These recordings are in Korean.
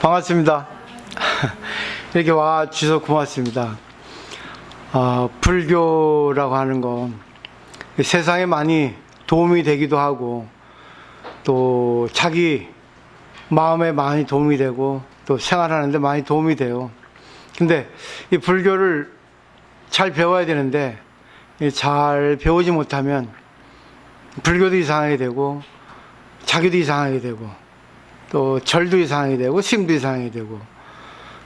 반갑습니다. 이렇게 와 주셔서 고맙습니다. 불교라고 하는 거 세상에 많이 도움이 되기도 하고 또 자기 마음에 많이 도움이 되고 또 생활하는데 많이 도움이 돼요. 근데 이 불교를 잘 배워야 되는데 잘 배우지 못하면 불교도 이상하게 되고 자기도 이상하게 되고 또 절도 이상하게 되고 스님도 이상하게 되고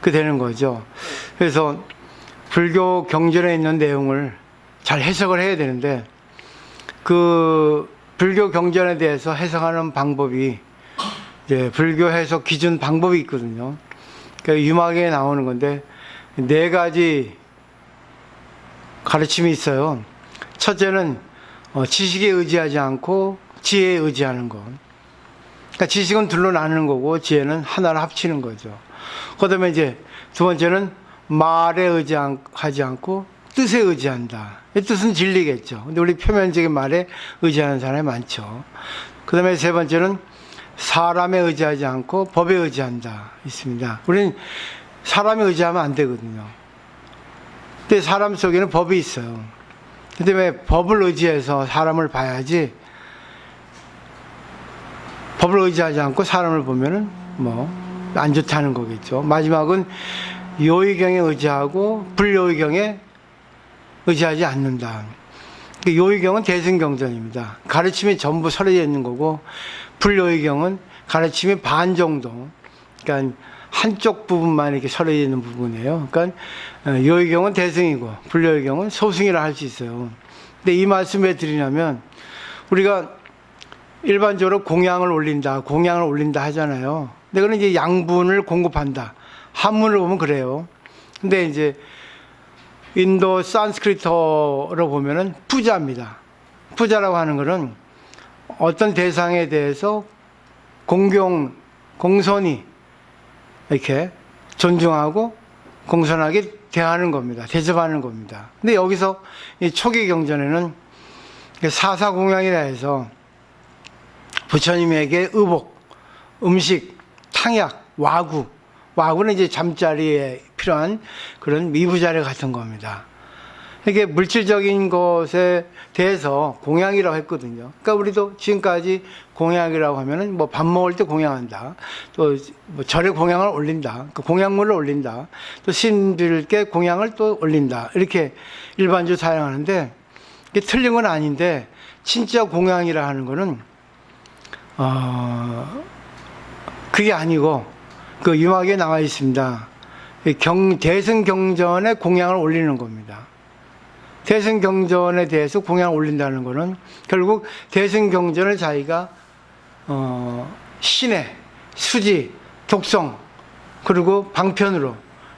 그 되는 거죠. 그래서 불교 경전에 있는 내용을 잘 해석을 해야 되는데 그 불교 경전에 대해서 해석하는 방법이 이제 불교 해석 기준 방법이 있거든요. 그러니까 유막에 나오는 건데 4가지 가르침이 있어요. 첫째는 지식에 의지하지 않고 지혜에 의지하는 것. 그러니까 지식은 둘로 나누는 거고 지혜는 하나로 합치는 거죠. 그다음에 이제 두 번째는 말에 의지하지 않고 뜻에 의지한다. 이 뜻은 진리겠죠. 근데 우리 표면적인 말에 의지하는 사람이 많죠. 그다음에 세 번째는 사람에 의지하지 않고 법에 의지한다. 있습니다. 우리는 사람에 의지하면 안 되거든요. 근데 사람 속에는 법이 있어요. 근데 왜 법을 의지해서 사람을 봐야지 법을 의지하지 않고 사람을 보면은 안 좋다는 거겠죠. 마지막은 요의경에 의지하고 불요의경에 의지하지 않는다. 요의경은 대승경전입니다. 가르침이 전부 서려져 있는 거고 불요의경은 가르침이 반 정도, 그러니까 한쪽 부분만 이렇게 서려져 있는 부분이에요. 그러니까 요의경은 대승이고 불요의경은 소승이라 할 수 있어요. 근데 이 말씀 왜 드리냐면 우리가 일반적으로 공양을 올린다 하잖아요. 근데 그건 이제 양분을 공급한다. 한문을 보면 그래요. 근데 이제 인도 산스크리트어로 보면은 푸자입니다. 푸자라고 하는 것은 어떤 대상에 대해서 공손히 이렇게 존중하고 공손하게 대하는 겁니다. 대접하는 겁니다. 근데 여기서 이 초기 경전에는 사사공양이라 해서 부처님에게 의복, 음식, 탕약, 와구는 이제 잠자리에 필요한 그런 미부자리 같은 겁니다. 이게 물질적인 것에 대해서 공양이라고 했거든요. 그러니까 우리도 지금까지 공양이라고 하면은 밥 먹을 때 공양한다. 또 절에 공양을 올린다. 그 공양물을 올린다. 또 신들께 공양을 또 올린다. 이렇게 일반적으로 사용하는데 이게 틀린 건 아닌데 진짜 공양이라 하는 거는 그게 아니고 그 유막에 나와 있습니다. 대승경전에 공양을 올리는 겁니다. 대승경전에 대해서 공양을 올린다는 것은 결국 대승경전을 자기가 신의 수지, 독성 그리고 방편으로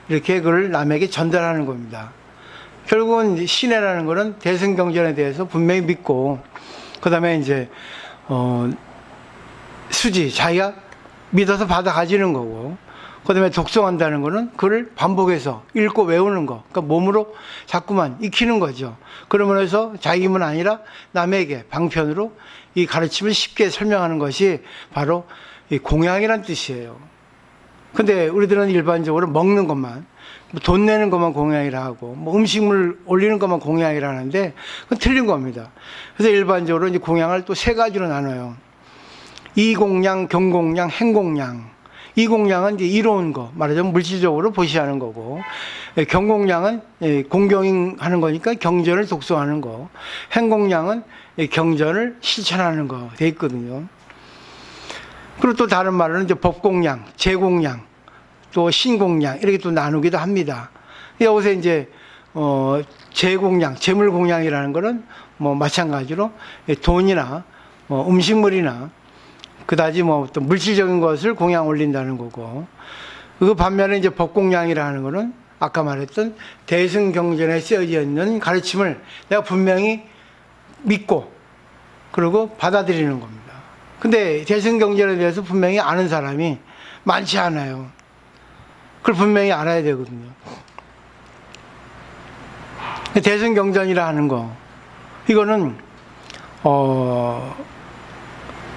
이렇게 그걸 남에게 전달하는 겁니다. 결국은 신의라는 것은 대승경전에 대해서 분명히 믿고 그 다음에 이제 수지, 자기가 믿어서 받아 가지는 거고, 그 다음에 독송한다는 거는 그걸 반복해서 읽고 외우는 거. 그러니까 몸으로 자꾸만 익히는 거죠. 그러면 해서 자기만 아니라 남에게 방편으로 이 가르침을 쉽게 설명하는 것이 바로 이 공양이란 뜻이에요. 근데 우리들은 일반적으로 먹는 것만, 돈 내는 것만 공양이라 하고, 음식물 올리는 것만 공양이라 하는데, 그건 틀린 겁니다. 그래서 일반적으로 이제 공양을 또 3가지로 나눠요. 이공양, 경공양, 행공양. 이공양은 이제 이로운 거, 말하자면 물질적으로 보시하는 거고, 경공양은 공경하는 거니까 경전을 독송하는 거, 행공양은 경전을 실천하는 거 돼 있거든요. 그리고 또 다른 말로는 이제 법공양, 제공양, 또 신공양 이렇게 또 나누기도 합니다. 여기서 이제 제공양, 재물공양이라는 거는 마찬가지로 돈이나 음식물이나 그다지 또 물질적인 것을 공양 올린다는 거고, 그 반면에 이제 법공양이라는 거는 아까 말했던 대승경전에 쓰여져 있는 가르침을 내가 분명히 믿고 그리고 받아들이는 겁니다. 근데 대승경전에 대해서 분명히 아는 사람이 많지 않아요. 그걸 분명히 알아야 되거든요. 대승경전이라 하는 거, 이거는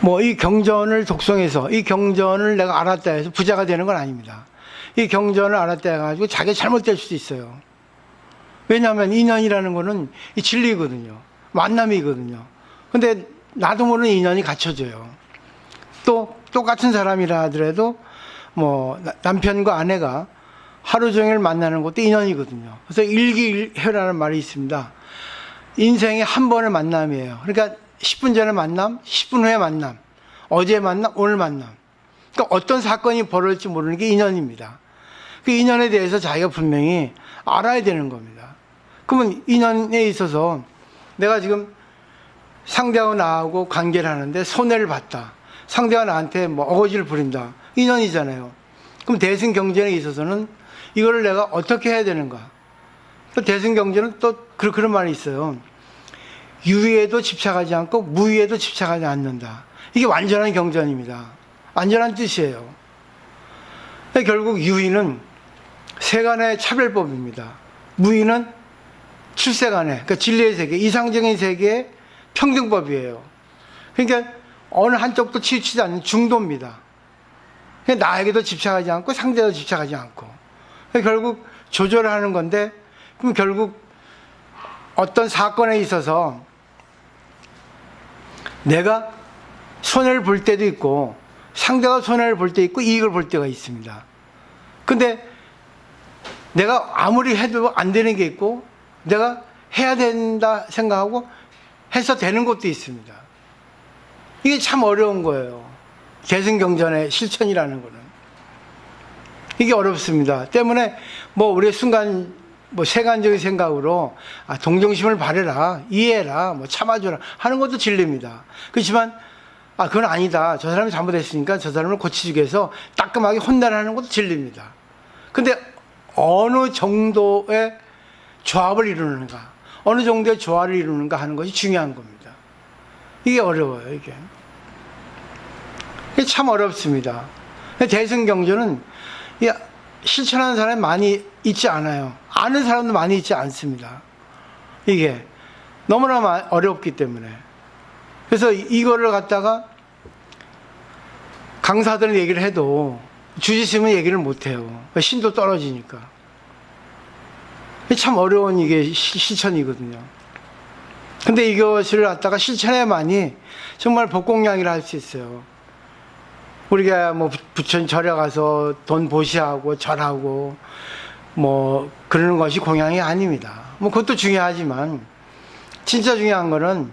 뭐 이 경전을 독송해서 이 경전을 내가 알았다 해서 부자가 되는 건 아닙니다. 이 경전을 알았다 해가지고 자기가 잘못될 수도 있어요. 왜냐하면 인연이라는 거는 이 진리거든요. 만남이거든요. 근데 나도 모르는 인연이 갖춰져요. 또 똑같은 사람이라 하더라도 뭐 남편과 아내가 하루 종일 만나는 것도 인연이거든요. 그래서 일기일회라는 말이 있습니다. 인생의 한 번의 만남이에요. 그러니까 10분 전에 만남, 10분 후에 만남, 어제 만남, 오늘 만남. 그러니까 어떤 사건이 벌어질지 모르는 게 인연입니다. 그 인연에 대해서 자기가 분명히 알아야 되는 겁니다. 그러면 인연에 있어서 내가 지금 상대하고 나하고 관계를 하는데 손해를 봤다. 상대가 나한테 뭐 어거지를 부린다. 인연이잖아요. 그럼 대승경전에 있어서는 이거를 내가 어떻게 해야 되는가? 또 대승경전은 또 그런 말이 있어요. 유의에도 집착하지 않고 무의에도 집착하지 않는다. 이게 완전한 경전입니다. 완전한 뜻이에요. 결국 유의는 세간의 차별법입니다. 무의는 출세간의, 그러니까 진리의 세계, 이상적인 세계의 평등법이에요. 그러니까 어느 한쪽도 치우치지 않는 중도입니다. 나에게도 집착하지 않고 상대도 집착하지 않고. 결국 조절을 하는 건데, 그럼 결국 어떤 사건에 있어서 내가 손해를 볼 때도 있고 상대가 손해를 볼 때 있고 이익을 볼 때가 있습니다. 근데 내가 아무리 해도 안 되는 게 있고 내가 해야 된다 생각하고 해서 되는 것도 있습니다. 이게 참 어려운 거예요. 대승경전의 실천이라는 거는. 이게 어렵습니다. 때문에 뭐 우리 순간 뭐 세간적인 생각으로 동정심을 바래라, 이해해라, 뭐 참아줘라 하는 것도 진리입니다. 그렇지만 그건 아니다. 저 사람이 잘못했으니까 저 사람을 고치기 위해서 따끔하게 혼내라는 것도 진리입니다. 근데 어느 정도의 조합을 이루는가, 어느 정도의 조화를 이루는가 하는 것이 중요한 겁니다. 이게 어려워요, 이게. 이게 참 어렵습니다. 대승경전은 실천하는 사람이 많이 있지 않아요. 아는 사람도 많이 있지 않습니다. 이게 너무나 어렵기 때문에. 그래서 이거를 갖다가 강사들은 얘기를 해도 주지스님은 얘기를 못해요. 신도 떨어지니까. 참 어려운 이게 실천이거든요. 근데 이것을 갖다가 실천해야만이 정말 복공양이라 할 수 있어요. 우리가 뭐 부처님 절에 가서 돈 보시하고 절하고 뭐 그러는 것이 공양이 아닙니다. 뭐 그것도 중요하지만 진짜 중요한 거는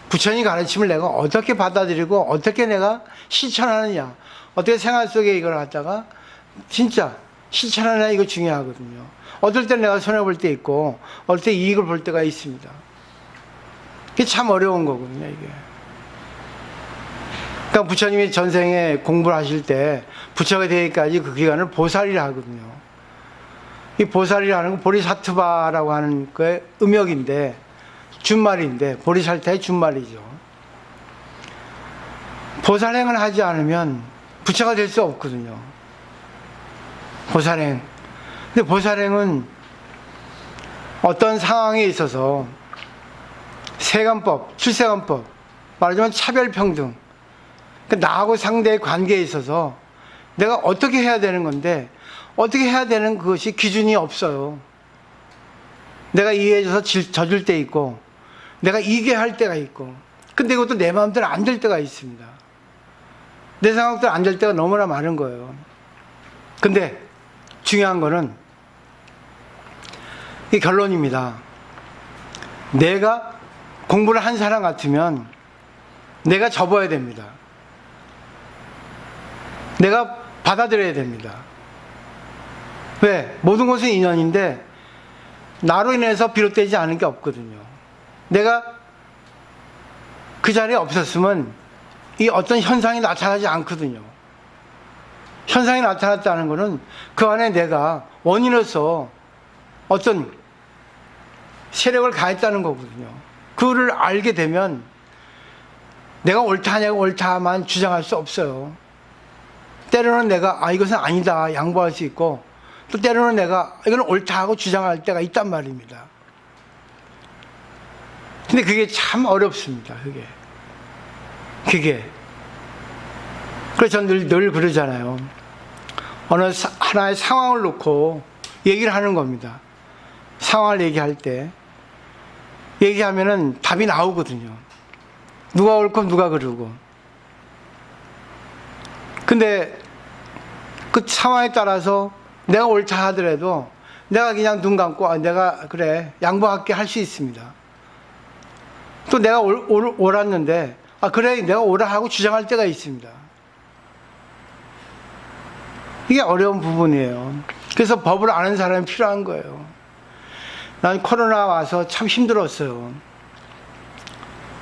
부처님 가르침을 내가 어떻게 받아들이고 어떻게 내가 실천하느냐, 어떻게 생활 속에 이걸 갖다가 진짜 실천하느냐, 이거 중요하거든요. 어떨 때 내가 손해볼 때 있고 어떨 때 이익을 볼 때가 있습니다. 이게 참 어려운 거거든요, 이게. 그러니까 부처님이 전생에 공부를 하실 때 부처가 되기까지 그 기간을 보살이라 하거든요. 이 보살이라는 건 보리사트바라고 하는 거의 음역인데, 준말인데, 보리살타의 준말이죠. 보살행을 하지 않으면 부처가 될 수 없거든요. 보살행. 근데 보살행은 어떤 상황에 있어서 세간법, 출세간법, 말하자면 차별평등, 나하고 상대의 관계에 있어서 내가 어떻게 해야 되는 건데, 어떻게 해야 되는 그것이 기준이 없어요. 내가 이해해줘서 져줄 때 있고, 내가 이게 할 때가 있고, 근데 이것도 내 마음대로 안 될 때가 있습니다. 내 생각대로 안 될 때가 너무나 많은 거예요. 근데 중요한 거는 이 결론입니다. 내가 공부를 한 사람 같으면 내가 접어야 됩니다. 내가 받아들여야 됩니다. 왜? 모든 것은 인연인데 나로 인해서 비롯되지 않은 게 없거든요. 내가 그 자리에 없었으면 이 어떤 현상이 나타나지 않거든요. 현상이 나타났다는 것은 그 안에 내가 원인으로서 어떤 세력을 가했다는 거거든요. 그거를 알게 되면 내가 옳다냐고 옳다만 주장할 수 없어요. 때로는 내가 이것은 아니다 양보할 수 있고, 또 때로는 내가 이건 옳다 하고 주장할 때가 있단 말입니다. 근데 그게 참 어렵습니다. 그게 그래서 저는 늘 그러잖아요. 어느 하나의 상황을 놓고 얘기를 하는 겁니다. 상황을 얘기할 때 얘기하면은 답이 나오거든요. 누가 옳고 누가 그르고. 근데 그 상황에 따라서 내가 옳다 하더라도 내가 그냥 눈 감고 내가 그래 양보할게 할 수 있습니다. 또 내가 옳았는데 그래 내가 옳아 하고 주장할 때가 있습니다. 이게 어려운 부분이에요. 그래서 법을 아는 사람이 필요한 거예요. 난 코로나 와서 참 힘들었어요.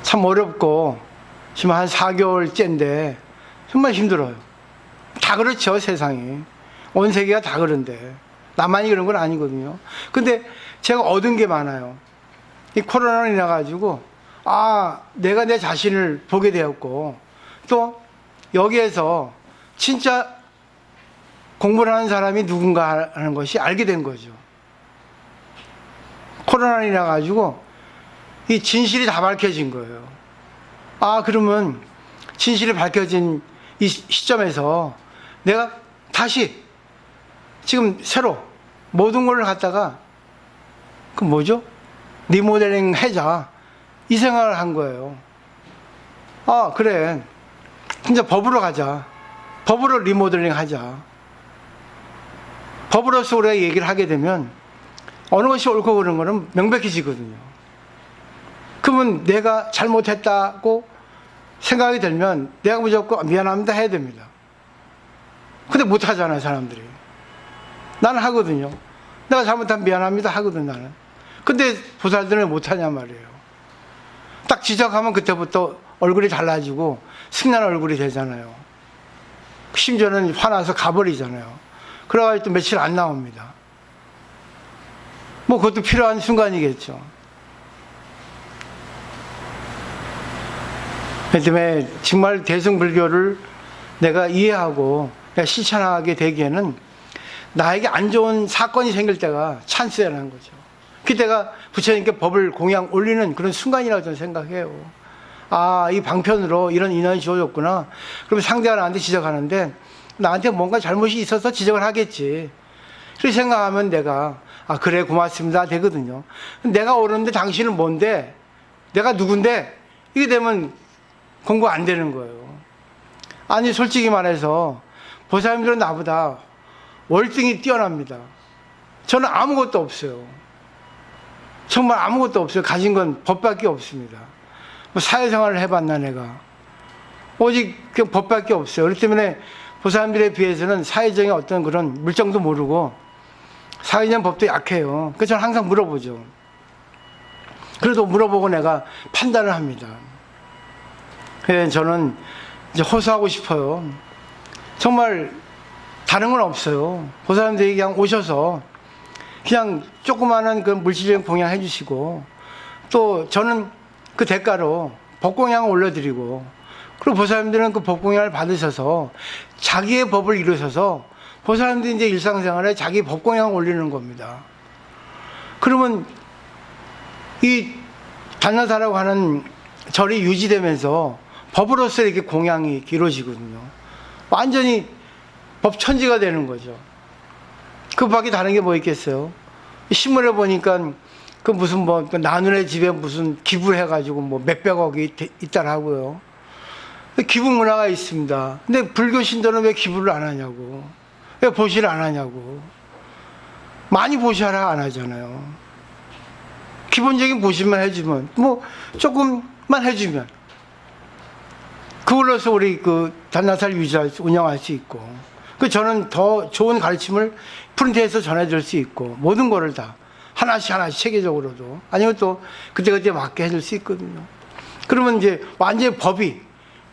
참 어렵고 지금 한 4개월째인데 정말 힘들어요. 다 그렇죠, 세상이. 온 세계가 다 그런데 나만이 그런 건 아니거든요. 근데 제가 얻은 게 많아요. 이 코로나로 인해 가지고 내가 내 자신을 보게 되었고, 또 여기에서 진짜 공부를 하는 사람이 누군가 하는 것이 알게 된 거죠. 코로나로 인해 가지고 이 진실이 다 밝혀진 거예요. 그러면 진실이 밝혀진 이 시점에서 내가 다시 지금 새로 모든 걸 갖다가 그 뭐죠? 리모델링 하자 이 생각을 한 거예요. 그래 진짜 법으로 가자. 법으로 리모델링 하자. 법으로서 우리가 얘기를 하게 되면 어느 것이 옳고 그런 거는 명백해지거든요. 그러면 내가 잘못했다고 생각이 들면 내가 무조건 미안합니다 해야 됩니다. 근데 못 하잖아요, 사람들이. 나는 하거든요. 내가 잘못하면 미안합니다 하거든, 나는. 근데 보살들은 왜 못하냐 말이에요. 딱 지적하면 그때부터 얼굴이 달라지고 승난 얼굴이 되잖아요. 심지어는 화나서 가버리잖아요. 그래가지고 또 며칠 안 나옵니다. 뭐 그것도 필요한 순간이겠죠. 그 때문에 정말 대승불교를 내가 이해하고 내가 실천하게 되기에는 나에게 안 좋은 사건이 생길 때가 찬스라는 거죠. 그때가 부처님께 법을 공양 올리는 그런 순간이라고 저는 생각해요. 이 방편으로 이런 인연이 주어졌구나. 그럼 상대가 나한테 지적하는데 나한테 뭔가 잘못이 있어서 지적을 하겠지. 그렇게 생각하면 내가 그래 고맙습니다 되거든요. 내가 옳은데 당신은 뭔데? 내가 누군데? 이게 되면 공부 안 되는 거예요. 아니 솔직히 말해서 보살님들은 나보다 월등히 뛰어납니다. 저는 아무것도 없어요. 정말 아무것도 없어요. 가진 건 법밖에 없습니다. 뭐 사회생활을 해봤나 내가. 오직 그 법밖에 없어요. 그렇기 때문에 보살님들에 비해서는 사회적인 어떤 그런 물정도 모르고 사회적 법도 약해요. 그래서 저는 항상 물어보죠. 그래도 물어보고 내가 판단을 합니다. 그래서 저는 이제 호소하고 싶어요. 정말 다른 건 없어요. 보살님들이 그냥 오셔서 그냥 조그마한 그 물질적인 공양 해주시고, 또 저는 그 대가로 법공양을 올려드리고, 그리고 보살님들은 그 법공양을 받으셔서 자기의 법을 이루셔서 보살님들이 이제 일상생활에 자기 법공양을 올리는 겁니다. 그러면 이 단나사라고 하는 절이 유지되면서 법으로서 이렇게 공양이 이루어지거든요. 완전히 법천지가 되는 거죠. 그 밖에 다른 게 뭐 있겠어요? 신문에 보니까 그 무슨 뭐 나눈의 집에 무슨 기부를 해가지고 뭐 몇백억이 있다라고요. 기부 문화가 있습니다. 근데 불교 신도는 왜 기부를 안 하냐고. 왜 보시를 안 하냐고. 많이 보시하라 안 하잖아요. 기본적인 보시만 해주면, 뭐 조금만 해주면 그걸로서 우리 그 단나사를 운영할 수 있고, 그 저는 더 좋은 가르침을 프린트해서 전해줄 수 있고, 모든 거를 다 하나씩 체계적으로도, 아니면 또 그때그때 맞게 해줄 수 있거든요. 그러면 이제 완전히 법이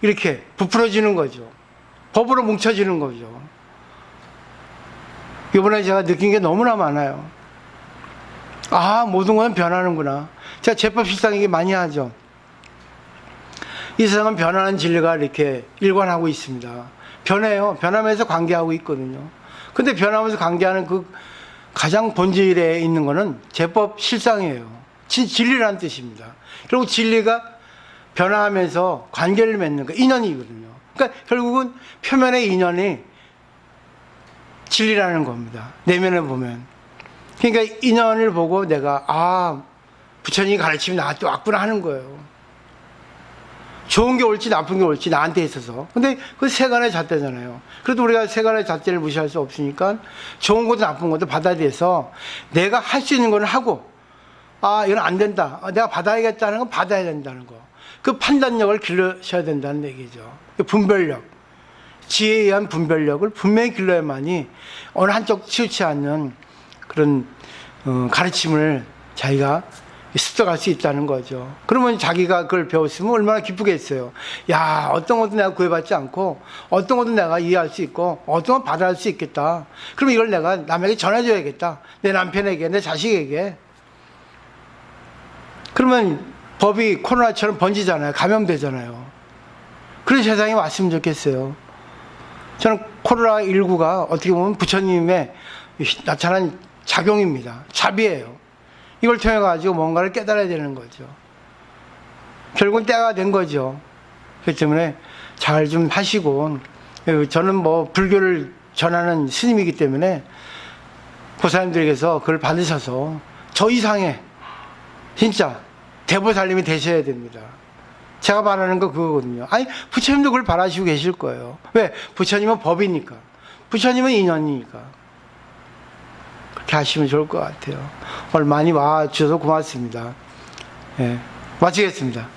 이렇게 부풀어지는 거죠. 법으로 뭉쳐지는 거죠. 이번에 제가 느낀 게 너무나 많아요. 모든 건 변하는구나. 제가 제법실상 이게 많이 하죠. 이 세상은 변하는 진리가 이렇게 일관하고 있습니다. 변해요. 변하면서 관계하고 있거든요. 근데 변하면서 관계하는 그 가장 본질에 있는 거는 제법 실상이에요. 진리라는 뜻입니다. 그리고 진리가 변화하면서 관계를 맺는 거, 인연이거든요. 그러니까 결국은 표면의 인연이 진리라는 겁니다. 내면을 보면. 그러니까 인연을 보고 내가 부처님이 가르침이 나한테 왔구나 하는 거예요. 좋은 게 올지 나쁜 게 올지 나한테 있어서. 근데 그 세간의 잣대잖아요. 그래도 우리가 세간의 잣대를 무시할 수 없으니까 좋은 것도 나쁜 것도 받아들여서 내가 할 수 있는 건 하고, 이건 안 된다. 내가 받아야겠다는 건 받아야 된다는 거. 그 판단력을 길러셔야 된다는 얘기죠. 그 분별력. 지혜에 의한 분별력을 분명히 길러야만이 어느 한쪽 치우치 않는 그런 가르침을 자기가 습득할 수 있다는 거죠. 그러면 자기가 그걸 배웠으면 얼마나 기쁘겠어요. 야, 어떤 것도 내가 구애받지 않고 어떤 것도 내가 이해할 수 있고 어떤 건 받아할 수 있겠다. 그럼 이걸 내가 남에게 전해줘야겠다. 내 남편에게, 내 자식에게. 그러면 법이 코로나처럼 번지잖아요. 감염되잖아요. 그런 세상이 왔으면 좋겠어요. 저는 코로나19가 어떻게 보면 부처님의 나타난 작용입니다. 자비예요. 이걸 통해 가지고 뭔가를 깨달아야 되는 거죠. 결국은 때가 된 거죠. 그렇기 때문에 잘 좀 하시고, 저는 뭐 불교를 전하는 스님이기 때문에 보살님들에게서 그걸 받으셔서 저 이상의 진짜 대보살님이 되셔야 됩니다. 제가 바라는 거 그거거든요. 아니, 부처님도 그걸 바라시고 계실 거예요. 왜? 부처님은 법이니까. 부처님은 인연이니까. 그렇게 하시면 좋을 것 같아요. 오늘 많이 와주셔서 고맙습니다. 예, 마치겠습니다.